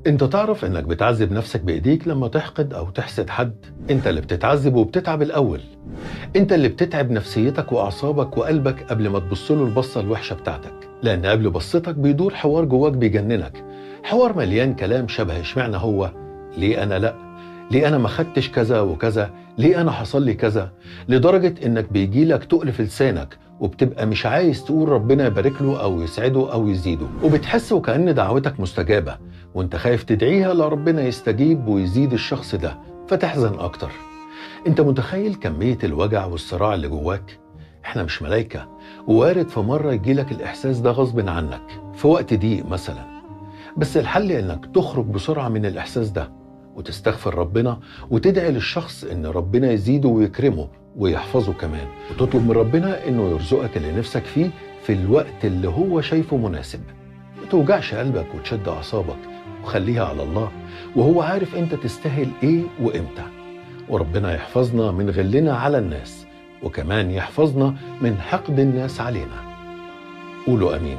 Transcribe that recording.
انت تعرف انك بتعذب نفسك بايديك لما تحقد او تحسد حد؟ انت اللي بتتعذب وبتتعب الاول. انت اللي بتتعب نفسيتك واعصابك وقلبك قبل ما تبص له البصه الوحشه بتاعتك، لان قبل بصتك بيدور حوار جواك بيجننك، حوار مليان كلام شبه اشمعنى هو، ليه انا لا، ليه انا ما خدتش كذا وكذا، ليه انا حصل لي كذا، لدرجه انك بيجيلك تقل في لسانك وبتبقى مش عايز تقول ربنا يبارك له او يسعده او يزيده، وبتحس وكأن دعوتك مستجابه وانت خايف تدعيها لربنا يستجيب ويزيد الشخص ده فتحزن اكتر. انت متخيل كمية الوجع والصراع اللي جواك؟ احنا مش ملايكة، ووارد في مرة يجيلك الاحساس ده غصب عنك في وقت ضيق مثلا، بس الحل انك تخرج بسرعة من الاحساس ده وتستغفر ربنا وتدعي للشخص ان ربنا يزيده ويكرمه ويحفظه كمان، وتطلب من ربنا انه يرزقك اللي نفسك فيه في الوقت اللي هو شايفه مناسب. ما توجعش قلبك وتشد اعصابك، وخليها على الله، وهو عارف انت تستاهل ايه وامتى. وربنا يحفظنا من غلنا على الناس، وكمان يحفظنا من حقد الناس علينا. قولوا امين.